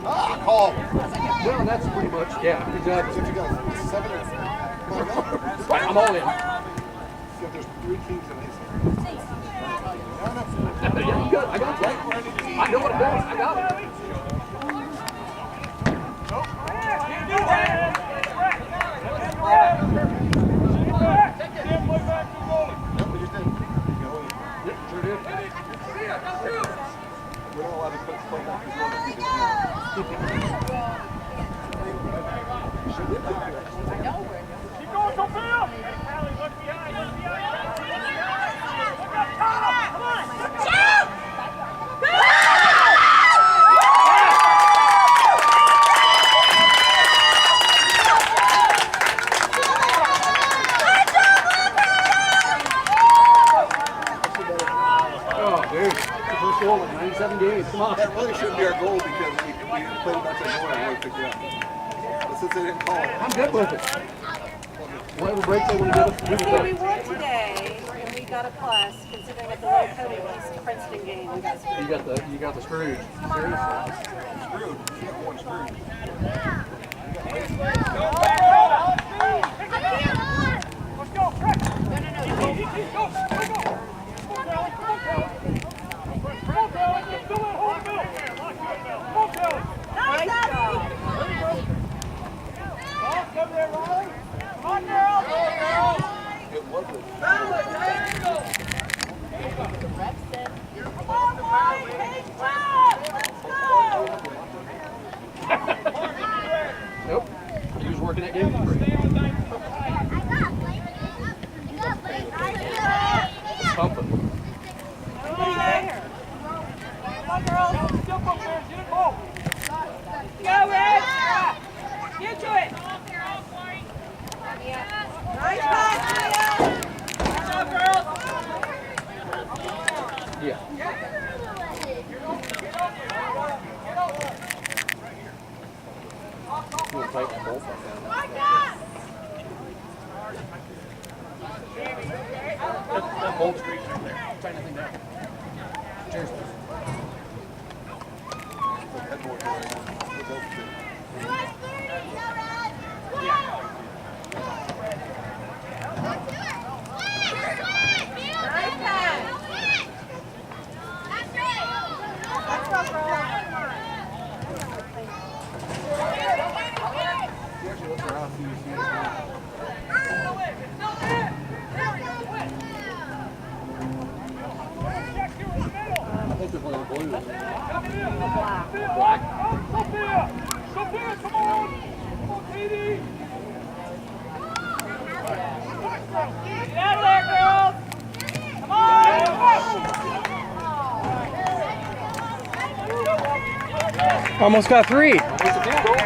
Ah, call. Well, that's pretty much, yeah. Good job. So you got 7 or I'm all in. So there's 3 kings and aces. Yeah, I'm good. I got it. I know what it does. I got it. Yep, sure did. We're not allowed to put play back as well if you didn't Keep going, Sophia! Allie, look behind, look behind! Look up top! Come on! Shoot! Oh, dude. First goal in 97 games. Come on. That really shouldn't be our goal because we played back to Illinois and really picked it up. But since they didn't call it. I'm good with it. Whatever break they want to give us, we See, can we take. won today, and we got a plus, considering at the Lakota East Princeton game, we got screwed. You got the Scrooge. Seriously. Screwed. You got one screwed. Let's go, Craig! No. Go! Come on, Kelly! Still in, hold the middle! Come on, Kelly! Nice job. Come there, Riley! Come on, girls! It wasn't. Come on, boys, take job. Let's go. Nope. He was working that game. Pumping. Come on, girls. Jump up there, get it ball! Go, Red. Get to it. Nice pass, Leah. Good job, girls. Yeah. We'll tighten the bolt back down. That bolt's great right there. Tighten that thing down. Cheers. Headboard. Nice pass. Let's go, girls. He actually looks around and sees you. I think they're playing blue. Black. Sophia! Sophia, come on! Come on, Katie! Get out of there, girls! Come on! Almost got 3. It's a field goal.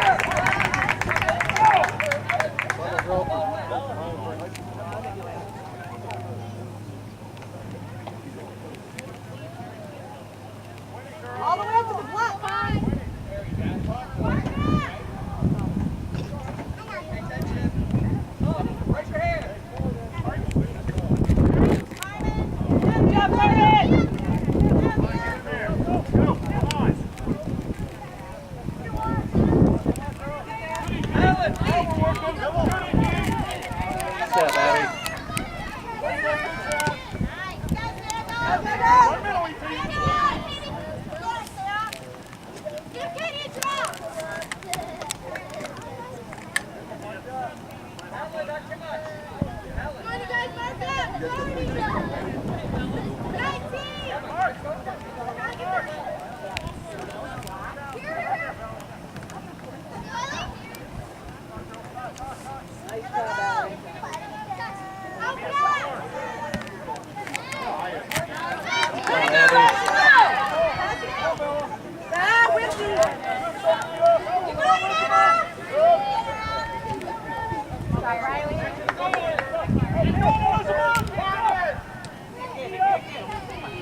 All the way up to the block. Good job, Jordan. Step, Abby.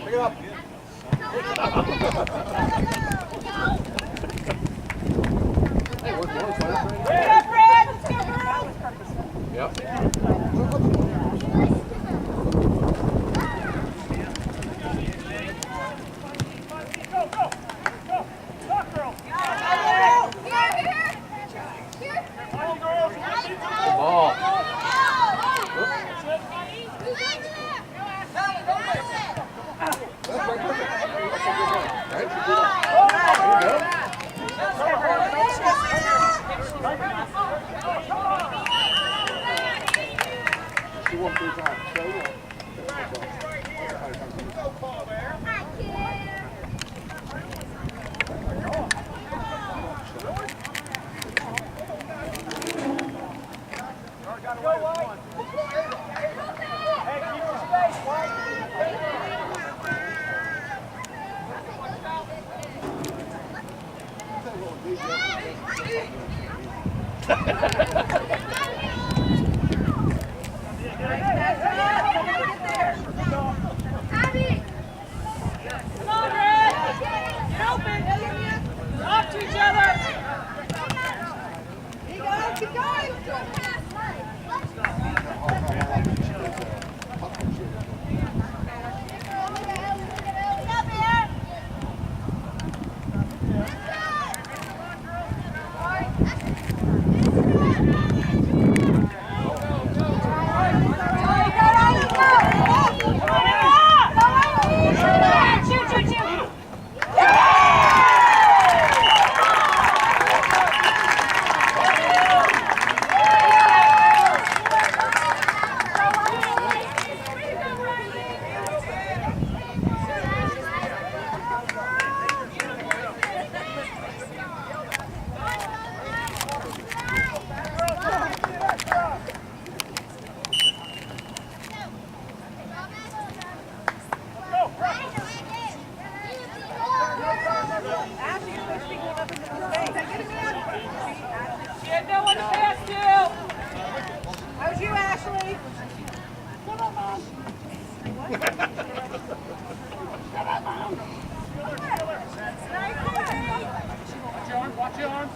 Pick it up. Hey, where's the other side? Good job, Fred. Let's go, girls. Yep. Go, go! Watch your arms.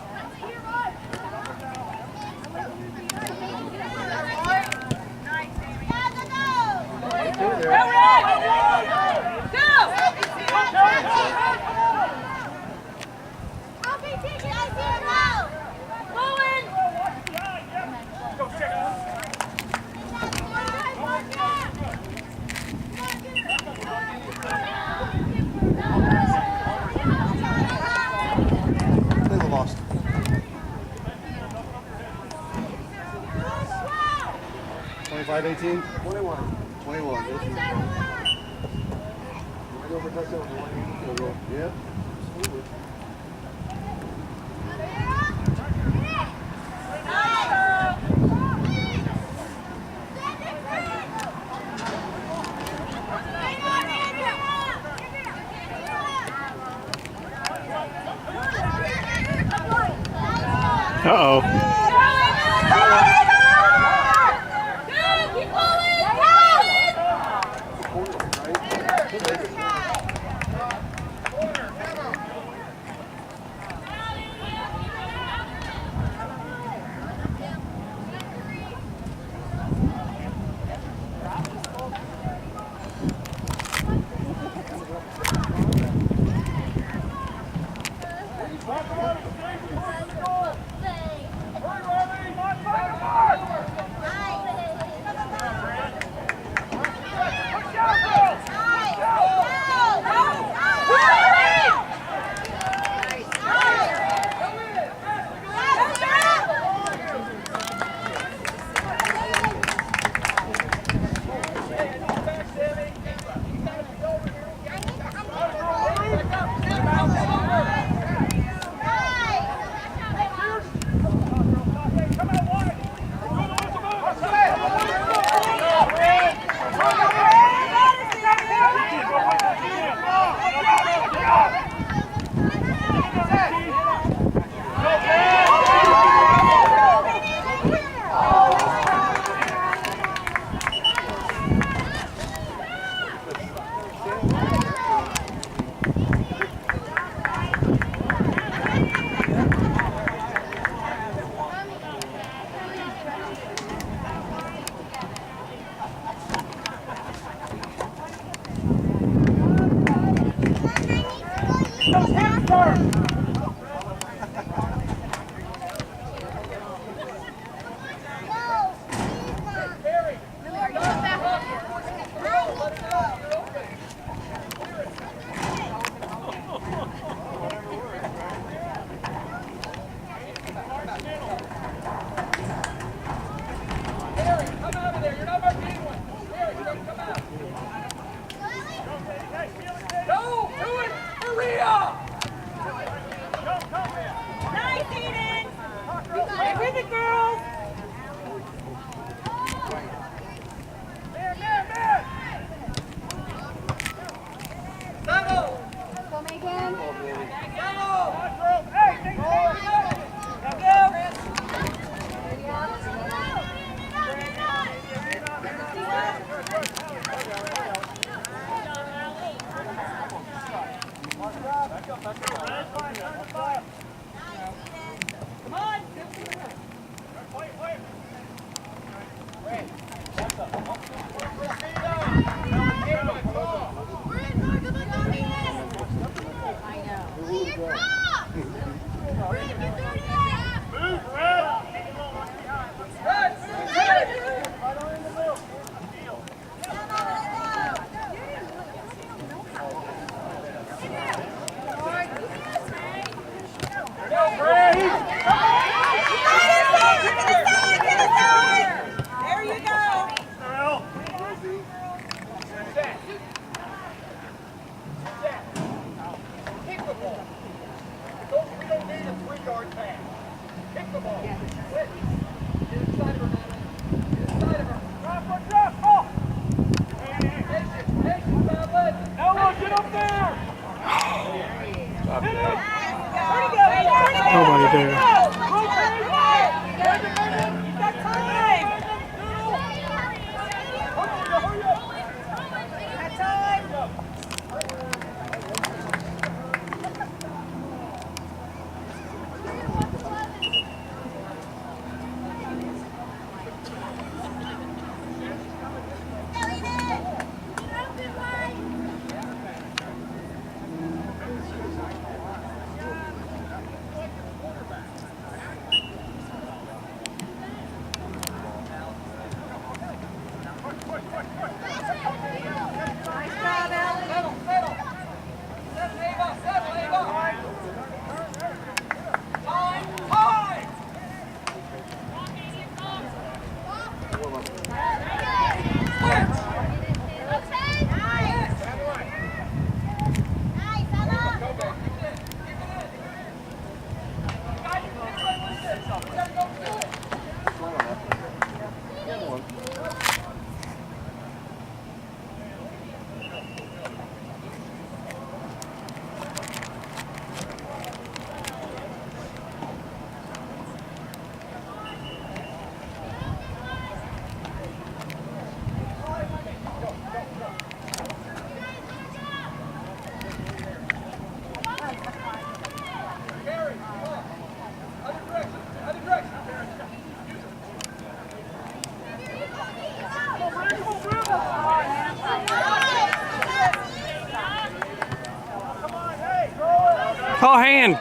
They lost. 25-18? 21. 21. Go for touchdown. Yeah. Absolutely. Uh-oh. Nobody there. Call hand.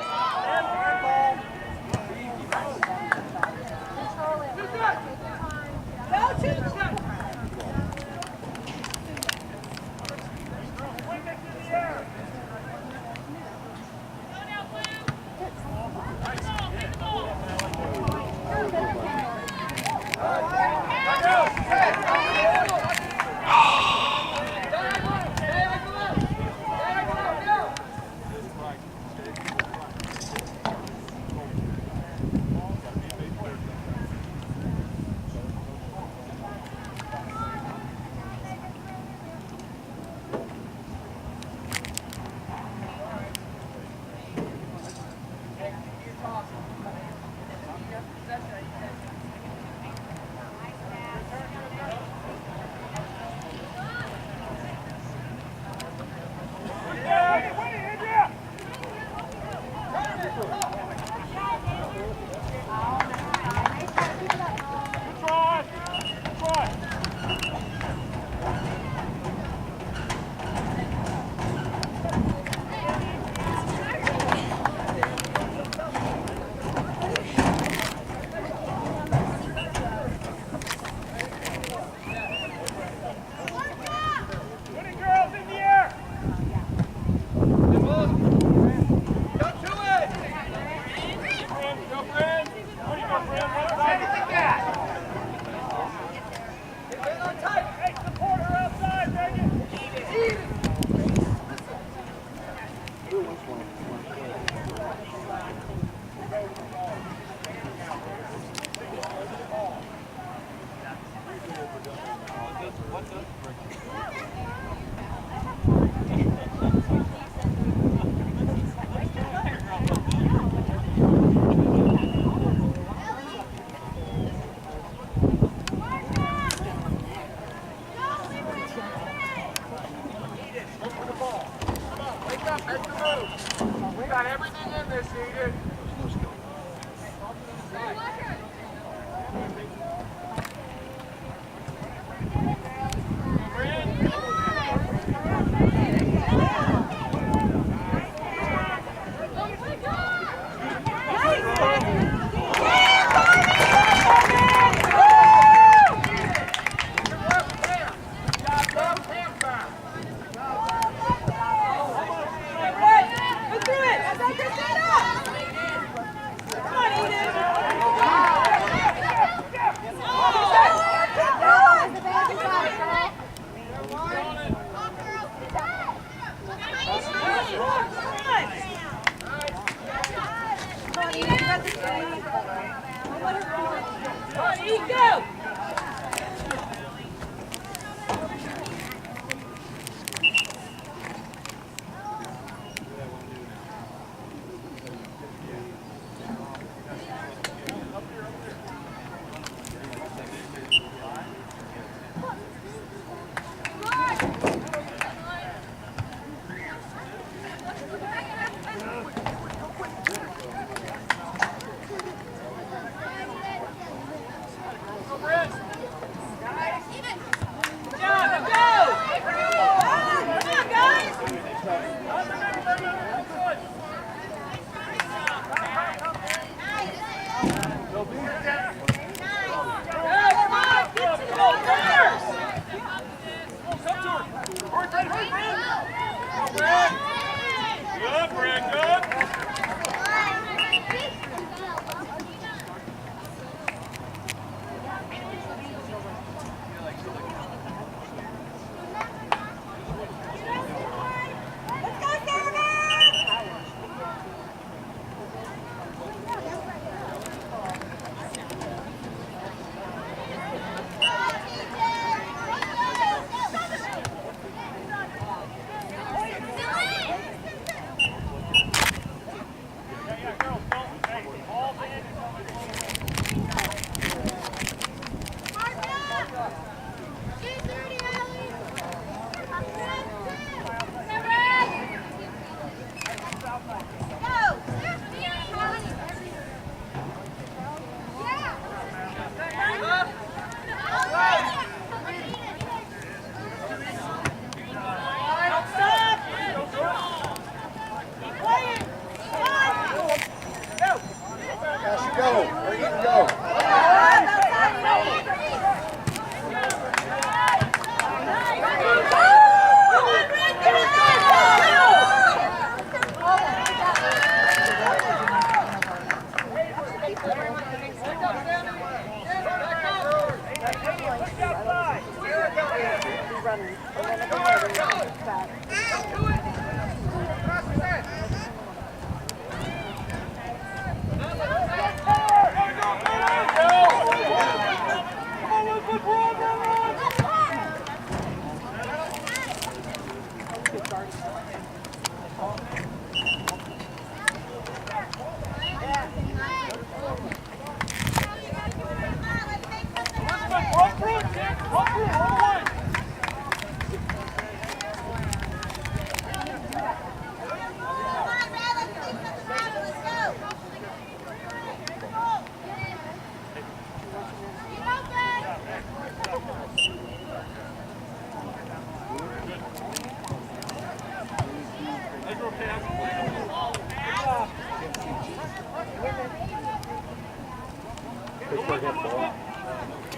Run through it, kid! Run through it, all the way!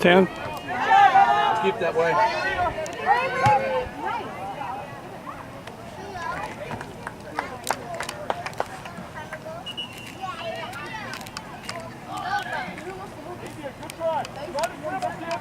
Ten. Let's keep that way. Good try. Try to dribble, kid.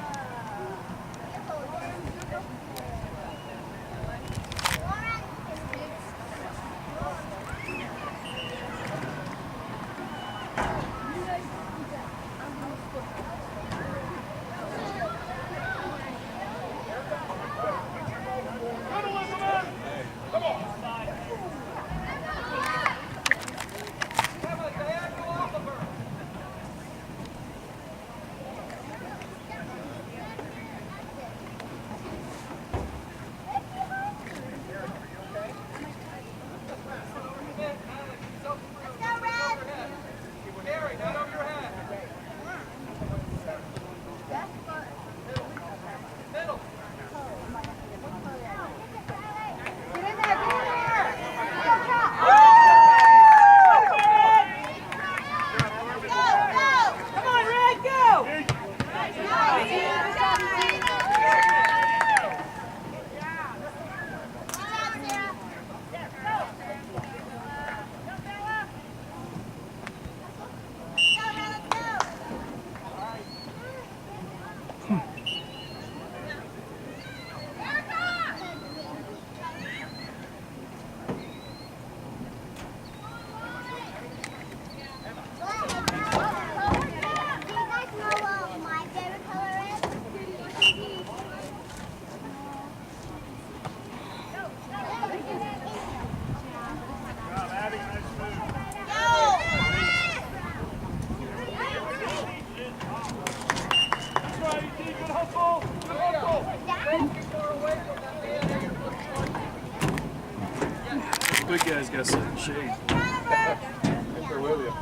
Big guy's got some shade. They're with you.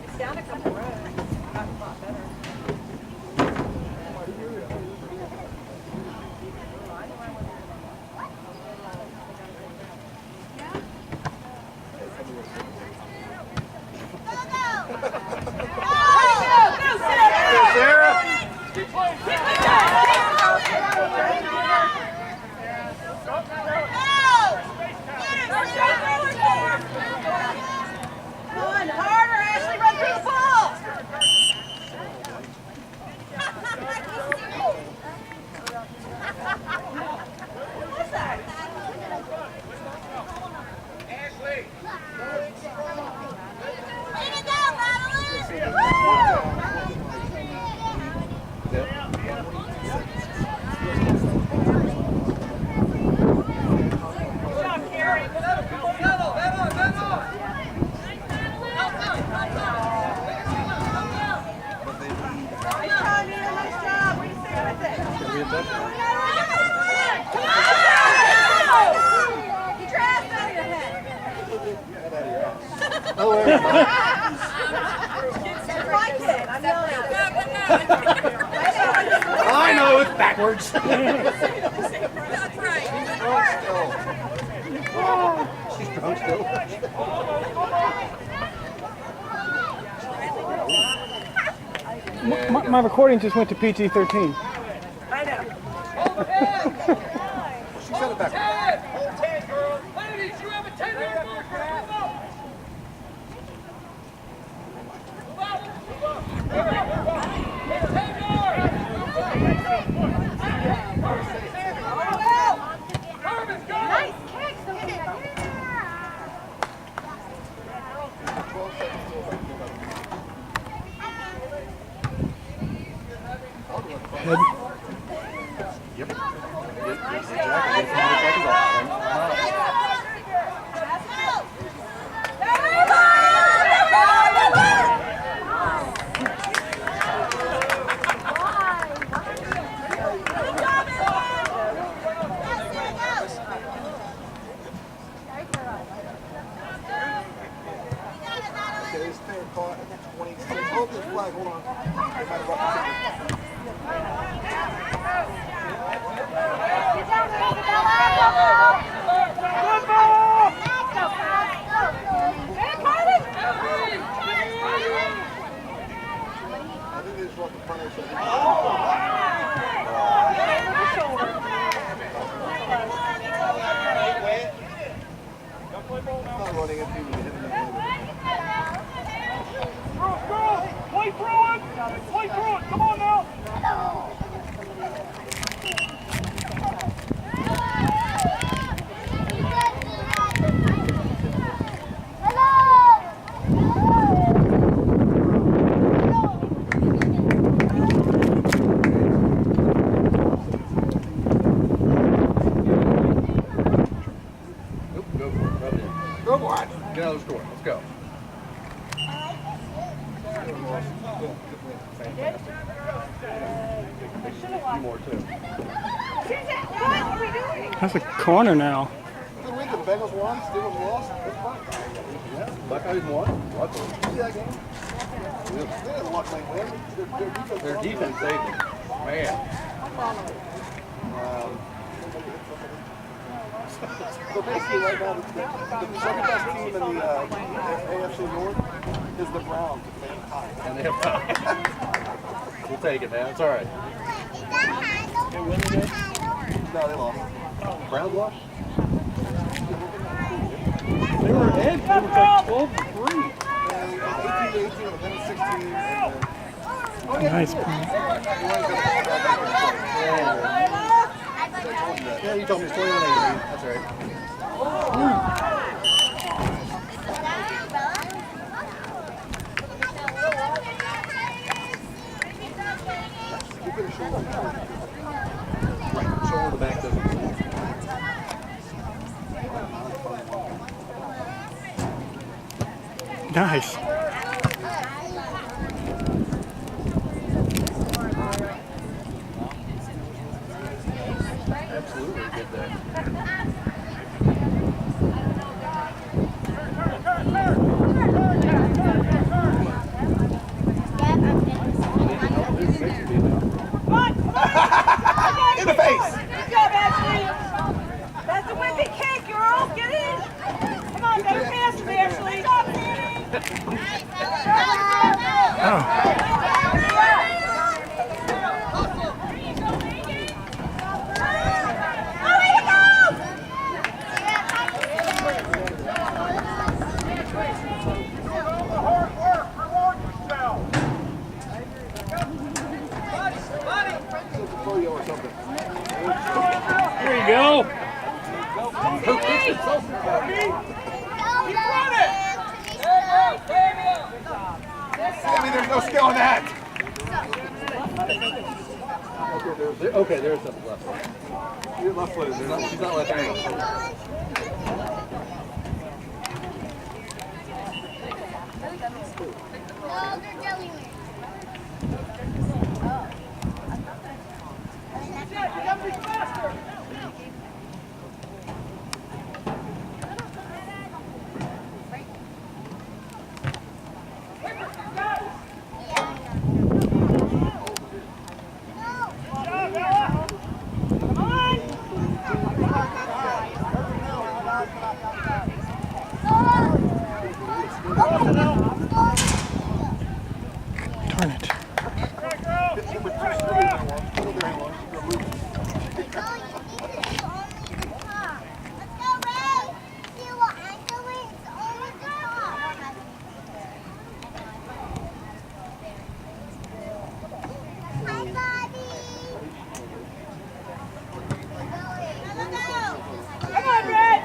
It's down a couple rows. Got a lot better. I know it's backwards. That's right. She's drunk still. My recording just went to PG-13. I know. She said it back. Hold 10, girl. Ladies, you have a 10-yard marker. Move up. Move up. Move up. Move up. Move up. 10 yards. Carmen, go. Nice kick. Head. caught at 26. Oh, there's a flag. Hold on. They might have brought the Good ball! I think they just brought the punish. Not running into him and hitting him. Girls, play through it! Play through it! Come on now! Go for it. Get out of the score. Let's go. Two more, too. That's a corner now. Good week. The Bengals won. Steelers lost. That's fine. Yeah, Buckeyes won. Luckily. See that game? They didn't luck like win. Their defense saved them. Man. So basically, right now, the second best team in the AFC North is the Browns. And they have time. We'll take it, man. It's all right. No, they lost. Browns lost? They were ahead. They were like 12-3. 18-18, and then 16. Nice. Yeah, you told me it's 21-18. That's right. Shoulder back doesn't move. Nice. Absolutely good there. In the face! Good job, Ashley. That's the wimpy kick, girls. Get in. Come on, better pass to me, Ashley. Hard work, reward yourself. Or something. There you go. Sammy, there's no skill in that. Okay, there's something left. Your left foot is She's not left-handed. Darn it. Come on, Red.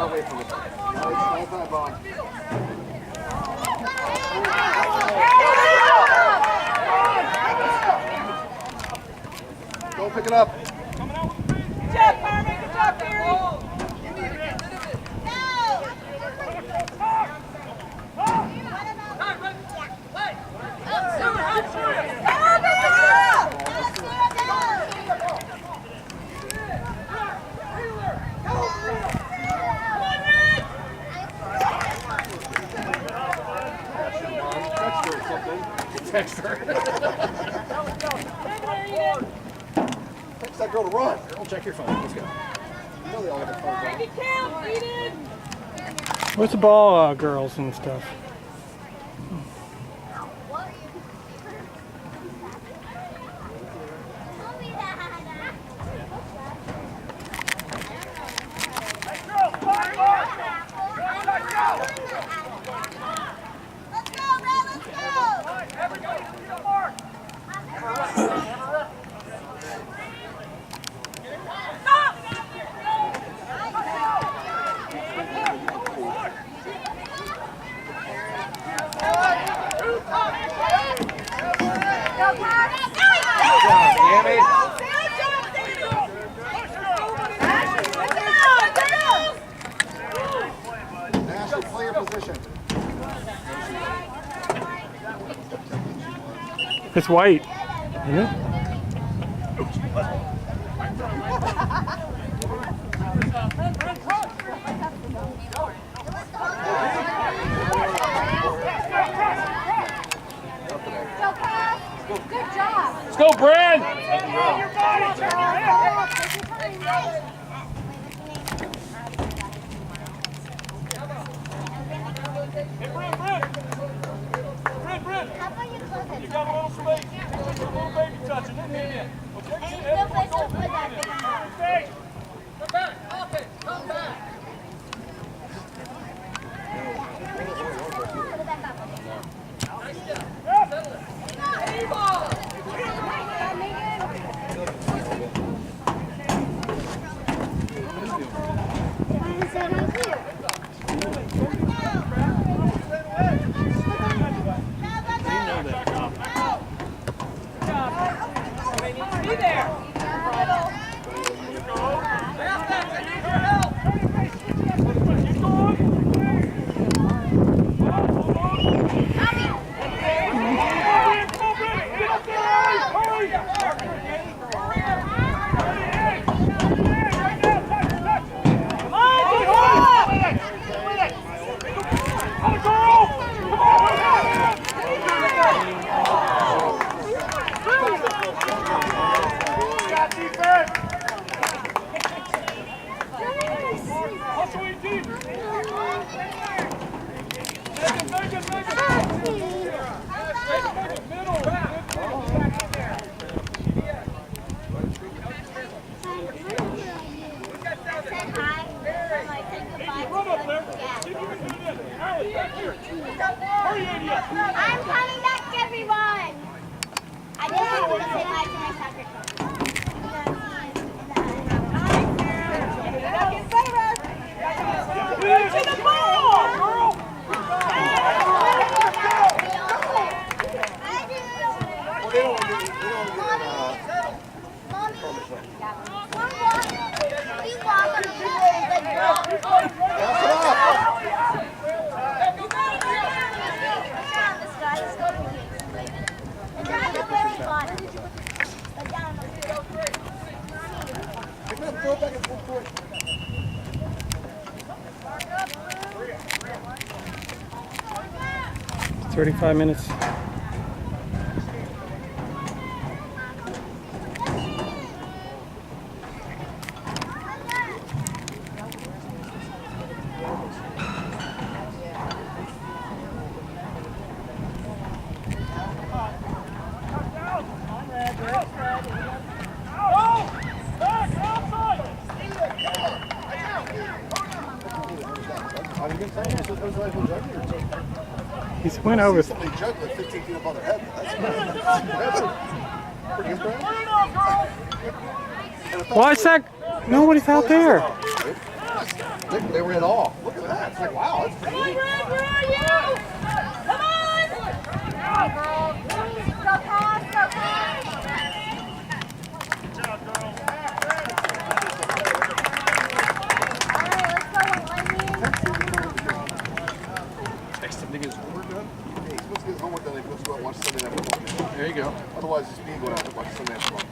Away from it. All time on. Don't pick it up. Good job, Carmen. Good job, Barry. Text her. Text that girl to run. Girl, check your phone. Let's go. You know they all have their phones on. Make it count, Eden. Where's the ball, girls and stuff? Nash, play your position. It's white, isn't it? Good job. Let's go, Brad. You got a little space. A little baby touch it. Okay? Okay. Come back. Okay. Come back. Be there. I'm coming back, everyone. I just have to say bye to my soccer coach. To the ball, girl. Well, they don't want to get We walk on the field like girls. Pass it up. This guy's 35 minutes. I mean, good thing. It was like a juggler or something. He's went over. They juggle at 15 feet above their head. That's pretty impressive. Why is that? Nobody's out there. They were in awe. Look at that. It's like, wow, that's pretty neat. Where are you? Come on! Go, girls. Go pass, go pass. Good job, girls. Next time they get his homework done, hey, he's supposed to get his homework done. He's supposed to go out and watch Sunday Night Football. There you go. Otherwise, he's being going out to watch Sunday Night Football.